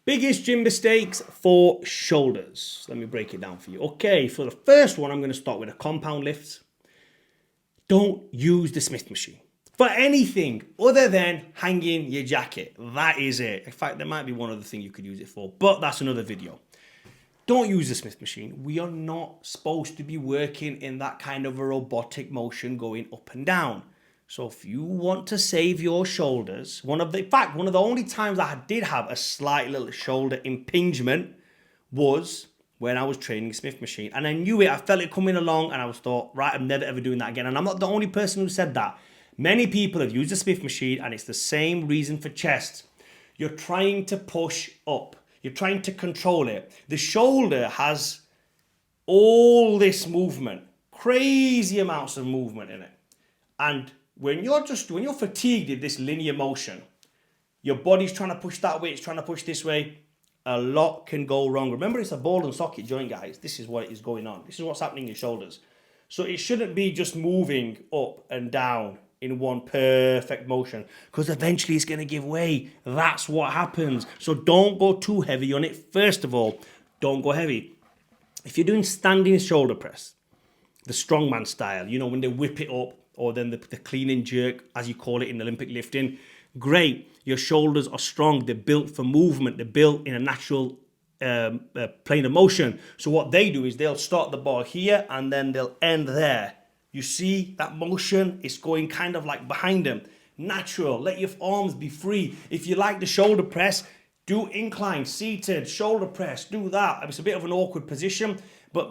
Biggest gym mistakes for shoulders. Let me break it down for you. Okay, for the first one, I'm going to start with a compound lift. Don't use the Smith machine for anything other than hanging your jacket. That is it. In fact, there might be one other thing you could use it for, but that's another video. Don't use the Smith machine. We are not supposed to be working in that kind of a robotic motion going up and down. So if you want to save your shoulders, one of the only times I did have a slight little shoulder impingement was when I was training Smith machine. And I knew it, I felt it coming along, and I was thought, right, I'm never ever doing that again. And I'm not the only person who said that. Many people have used the Smith machine, and it's the same reason for chest. You're trying to push up. You're trying to control it. The shoulder has all this movement, crazy amounts of movement in it. And when you're fatigued in this linear motion, your body's trying to push that way, it's trying to push this way, a lot can go wrong. Remember, it's a ball and socket joint, guys. This is what is going on. This is what's happening in your shoulders. So it shouldn't be just moving up and down in one perfect motion, because eventually it's going to give way. That's what happens. So don't go too heavy on it. First of all, don't go heavy. If you're doing standing shoulder press, the strongman style, you know, when they whip it up, or then the clean and jerk, as you call it in Olympic lifting, great. Your shoulders are strong. They're built for movement. They're built in a natural plane of motion. So what they do is they'll start the bar here and then they'll end there. You see that motion is going kind of like behind them. Natural. Let your arms be free. If you like the shoulder press, do incline, seated, shoulder press. Do that. It's a bit of an awkward position, but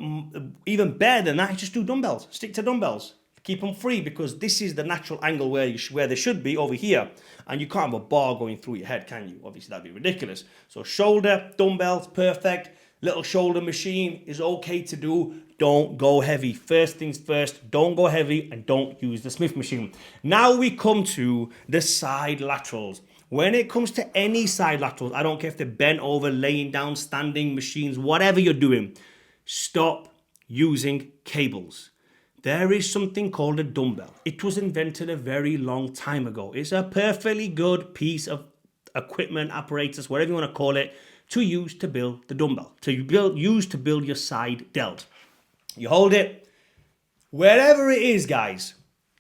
even better than that, just do dumbbells. Stick to dumbbells. Keep them free, because this is the natural angle where they should be, over here. And you can't have a bar going through your head, can you? Obviously, that'd be ridiculous. So shoulder, dumbbells, perfect. Little shoulder machine is okay to do. Don't go heavy. First things first, don't go heavy and don't use the Smith machine. Now we come to the side laterals. When it comes to any side laterals, I don't care if they're bent over, laying down, standing machines, whatever you're doing, stop using cables. There is something called a dumbbell. It was invented a very long time ago. It's a perfectly good piece of equipment, apparatus, whatever you want to call it, to use to build the dumbbell, use to build your side delt. You hold it, wherever it is, guys.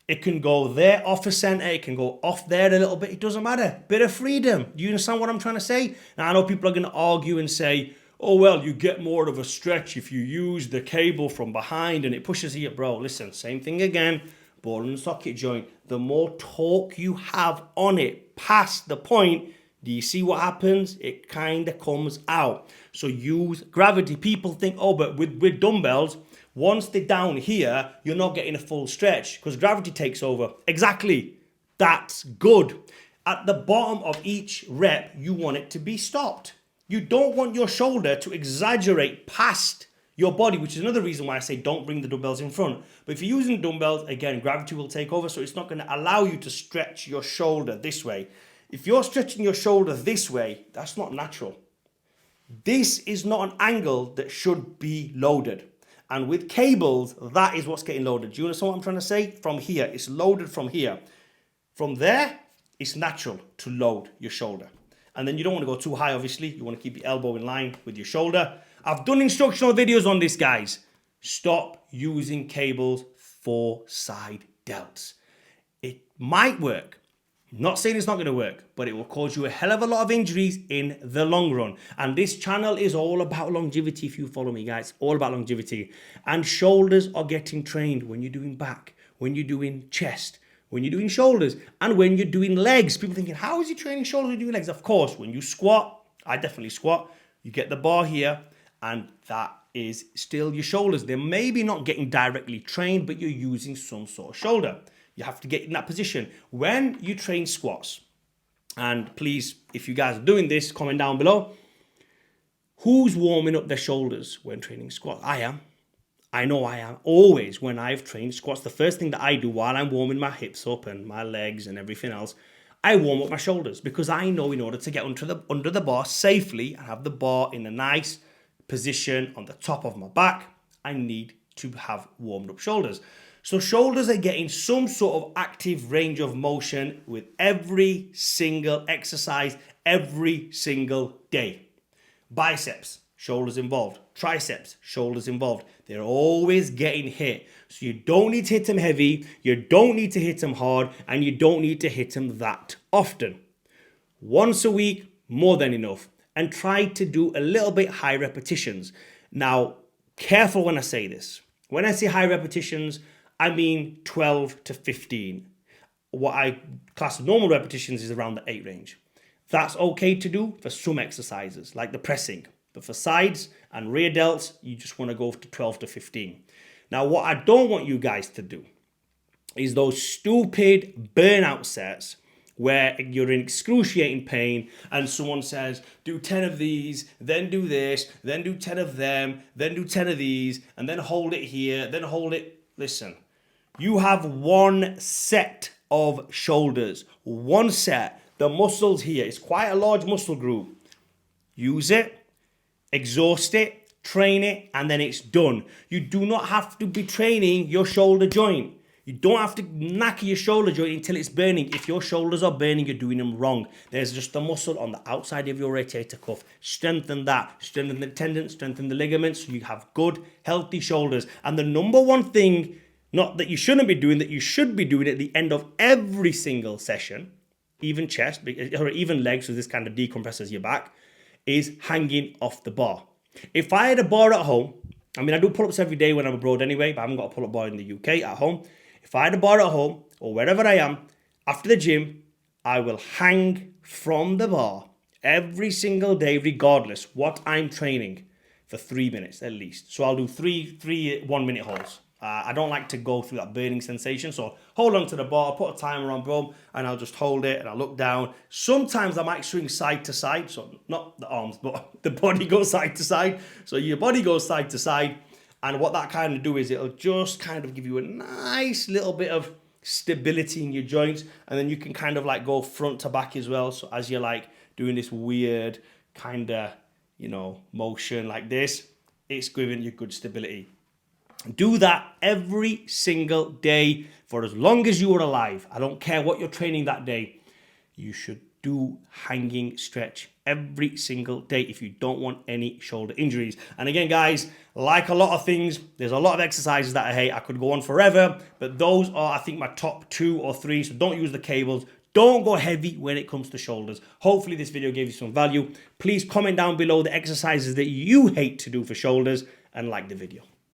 It can go there off the center, it can go off there a little bit, it doesn't matter. Bit of freedom. Do you understand what I'm trying to say? Now, I know people are going to argue and say, oh, well, you get more of a stretch if you use the cable from behind and it pushes you. Bro, listen, same thing again. Ball and socket joint. The more torque you have on it past the point, do you see what happens? It kind of comes out. So use gravity. People think, oh, but with dumbbells, once they're down here, you're not getting a full stretch because gravity takes over. Exactly. That's good. At the bottom of each rep, you want it to be stopped. You don't want your shoulder to exaggerate past your body, which is another reason why I say don't bring the dumbbells in front. But if you're using dumbbells, again, gravity will take over, so it's not going to allow you to stretch your shoulder this way. If you're stretching your shoulder this way, that's not natural. This is not an angle that should be loaded. And with cables, that is what's getting loaded. Do you understand what I'm trying to say? From here, it's loaded from here. From there, it's natural to load your shoulder. And then you don't want to go too high, obviously. You want to keep your elbow in line with your shoulder. I've done instructional videos on this, guys. Stop using cables for side delts. It might work. I'm not saying it's not going to work, but it will cause you a hell of a lot of injuries in the long run. And this channel is all about longevity. If you follow me, guys, all about longevity. And shoulders are getting trained when you're doing back, when you're doing chest, when you're doing shoulders, and when you're doing legs. People thinking, how is he training shoulders when you're doing legs? Of course, when you squat, I definitely squat, you get the bar here, and that is still your shoulders. They're maybe not getting directly trained, but you're using some sort of shoulder. You have to get in that position. When you train squats, and please, if you guys are doing this, comment down below, who's warming up their shoulders when training squats? I am. I know I am. Always when I've trained squats, the first thing that I do while I'm warming my hips up and my legs and everything else, I warm up my shoulders, because I know in order to get under the bar safely and have the bar in a nice position on the top of my back, I need to have warmed up shoulders. So shoulders are getting some sort of active range of motion with every single exercise, every single day. Biceps, shoulders involved. Triceps, shoulders involved. They're always getting hit. So you don't need to hit them heavy, you don't need to hit them hard, and you don't need to hit them that often. Once a week, more than enough. And try to do a little bit high repetitions. Now, careful when I say this. When I say high repetitions, I mean 12 to 15. What I class as normal repetitions is around the 8 range. That's okay to do for some exercises, like the pressing. But for sides and rear delts, you just want to go to 12 to 15. Now, what I don't want you guys to do is those stupid burnout sets where you're in excruciating pain and someone says, do 10 of these, then do this, then do 10 of them, then do 10 of these, and then hold it here, then hold it. Listen, you have one set of shoulders, one set. The muscles here, it's quite a large muscle group. Use it, exhaust it, train it, and then it's done. You do not have to be training your shoulder joint. You don't have to knacker your shoulder joint until it's burning. If your shoulders are burning, you're doing them wrong. There's just a muscle on the outside of your rotator cuff. Strengthen that. Strengthen the tendons, strengthen the ligaments, so you have good, healthy shoulders. And the number one thing, not that you shouldn't be doing, that you should be doing at the end of every single session, even chest, or even legs, so this kind of decompresses your back, is hanging off the bar. If I had a bar at home, I mean, I do pull-ups every day when I'm abroad anyway, but I haven't got a pull-up bar in the UK at home. If I had a bar at home, or wherever I am, after the gym, I will hang from the bar every single day, regardless what I'm training, for 3 minutes at least. So I'll do three 1-minute holds. I don't like to go through that burning sensation. So hold on to the bar, put a timer on, boom, and I'll just hold it and I'll look down. Sometimes I might swing side to side. So not the arms, but the body goes side to side. So your body goes side to side. And what that kind of do is it'll just kind of give you a nice little bit of stability in your joints. And then you can kind of like go front to back as well. So as you're like doing this weird kind of, motion like this, it's giving you good stability. Do that every single day for as long as you are alive. I don't care what you're training that day. You should do hanging stretch every single day if you don't want any shoulder injuries. And again, guys, like a lot of things, there's a lot of exercises that I hate. I could go on forever, but those are, I think, my top 2 or 3. So don't use the cables. Don't go heavy when it comes to shoulders. Hopefully this video gave you some value. Please comment down below the exercises that you hate to do for shoulders and like the video.